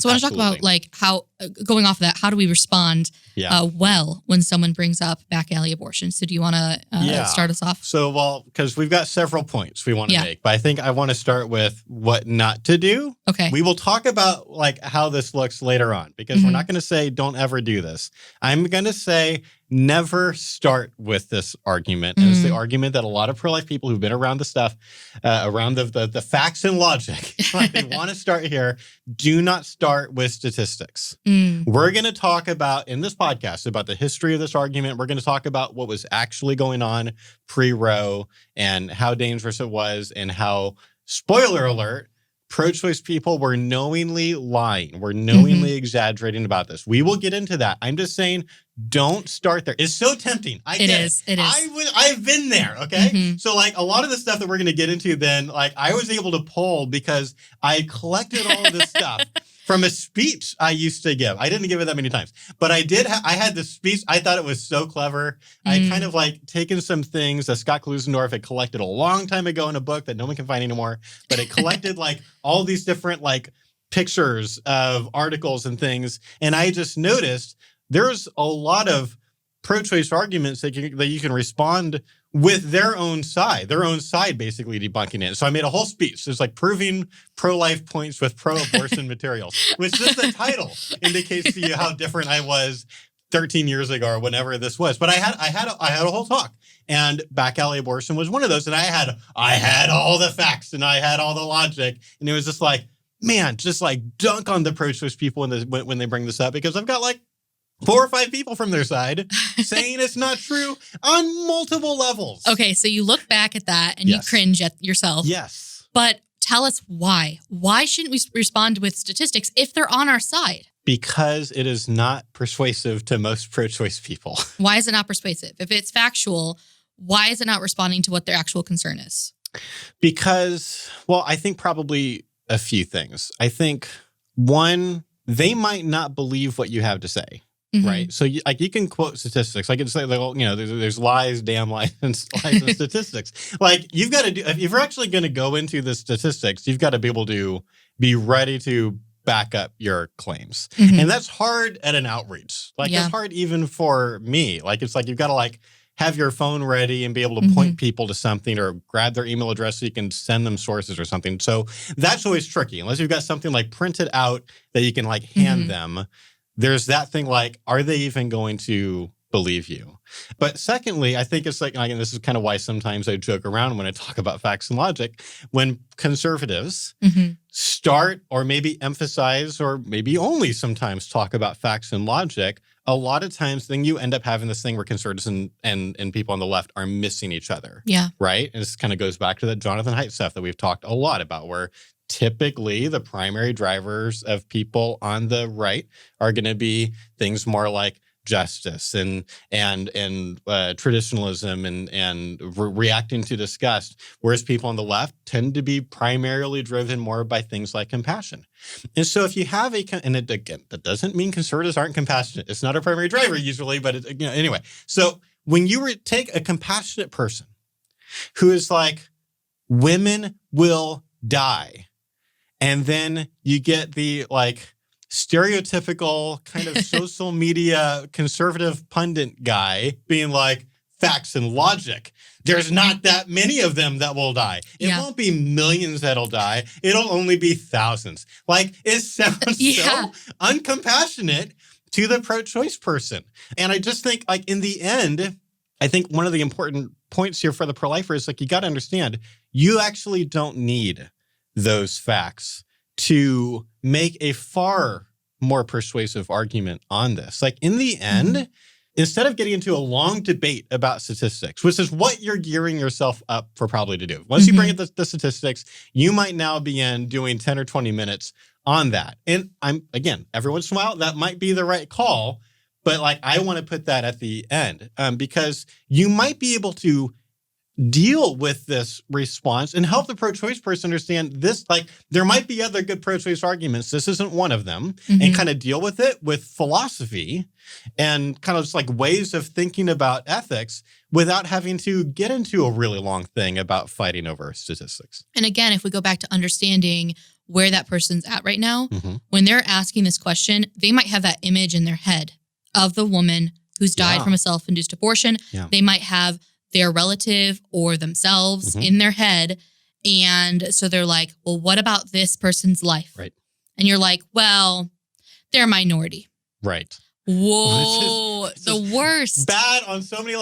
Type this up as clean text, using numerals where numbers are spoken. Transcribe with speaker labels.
Speaker 1: So I want to talk about like how, going off of that, how do we respond well when someone brings up back alley abortion? So do you want to start us off?
Speaker 2: So, well, because we've got several points we want to make, but I think I want to start with what not to do.
Speaker 1: Okay.
Speaker 2: We will talk about like how this looks later on, because we're not going to say don't ever do this. I'm going to say never start with this argument. And it's the argument that a lot of pro-life people who've been around the stuff, around the facts and logic, like they want to start here. Do not start with statistics. We're going to talk about, in this podcast, about the history of this argument. We're going to talk about what was actually going on pre-Roe and how dangerous it was and how, spoiler alert, pro-choice people were knowingly lying. We're knowingly exaggerating about this. We will get into that. I'm just saying, don't start there. It's so tempting. It is. I've been there, okay? So, like, a lot of the stuff that we're going to get into then, like, I was able to pull because I collected all of this stuff from a speech I used to give. I didn't give it that many times, but I did. I had this speech. I thought it was so clever. I kind of like taken some things that Scott Klusendorf had collected a long time ago in a book that no one can find anymore, but it collected like all these different like pictures of articles and things. And I just noticed there's a lot of pro-choice arguments that you can respond with their own side basically debunking it. So I made a whole speech. It's like proving pro-life points with pro-abortion materials, which just the title indicates to you how different I was 13 years ago or whenever this was. But I had a whole talk, and back alley abortion was one of those. And I had all the facts and I had all the logic, and it was just like, man, just like dunk on the pro-choice people when they bring this up, because I've got like 4 or 5 people from their side saying it's not true on multiple levels.
Speaker 1: Okay, so you look back at that and you cringe at yourself.
Speaker 2: Yes.
Speaker 1: But tell us why. Why shouldn't we respond with statistics if they're on our side?
Speaker 2: Because it is not persuasive to most pro-choice people.
Speaker 1: Why is it not persuasive? If it's factual, why is it not responding to what their actual concern is?
Speaker 2: Because, well, I think probably a few things. I think, one, they might not believe what you have to say. Right. So you can quote statistics. Like it's like, there's lies, damn lies, and statistics. Like you've got to do, if you're actually going to go into the statistics, you've got to be able to be ready to back up your claims. And that's hard at an outreach. Like it's hard even for me. Like it's like you've got to like have your phone ready and be able to point people to something or grab their email address so you can send them sources or something. So that's always tricky. Unless you've got something like printed out that you can like hand them. There's that thing like, are they even going to believe you? But secondly, I think it's like, and this is kind of why sometimes I joke around when I talk about facts and logic, when conservatives start or maybe emphasize or maybe only sometimes talk about facts and logic, a lot of times then you end up having this thing where conservatives and people on the left are missing each other. Yeah. Right? And this kind of goes back to that Jonathan Haidt stuff that we've talked a lot about, where typically the primary drivers of people on the right are going to be things more like justice and traditionalism and reacting to disgust, whereas people on the left tend to be primarily driven more by things like compassion. And so if you have again, that doesn't mean conservatives aren't compassionate. It's not a primary driver usually, but anyway. So when you take a compassionate person who is like, women will die, and then you get the like stereotypical kind of social media conservative pundit guy being like, facts and logic. There's not that many of them that will die. It won't be millions that'll die. It'll only be thousands. Like it sounds so uncompassionate to the pro-choice person. And I just think like in the end, I think one of the important points here for the pro-lifer is like, you got to understand, you actually don't need those facts to make a far more persuasive argument on this. Like in the end, instead of getting into a long debate about statistics, which is what you're gearing yourself up for probably to do. Once you bring in the statistics, you might now begin doing 10 or 20 minutes on that. And again, every once in a while, that might be the right call, but like I want to put that at the end because you might be able to deal with this response and help the pro-choice person understand this. Like there might be other good pro-choice arguments. This isn't one of them, and kind of deal with it with philosophy and kind of just like ways of thinking about ethics without having to get into a really long thing about fighting over statistics.
Speaker 1: And again, if we go back to understanding where that person's at right now. When they're asking this question, they might have that image in their head of the woman who's died from a self-induced abortion. They might have their relative or themselves in their head. And so they're like, well, what about this person's life?
Speaker 2: Right.
Speaker 1: And you're like, well, they're a minority.
Speaker 2: Right.
Speaker 1: Whoa, the worst.
Speaker 2: Bad on so many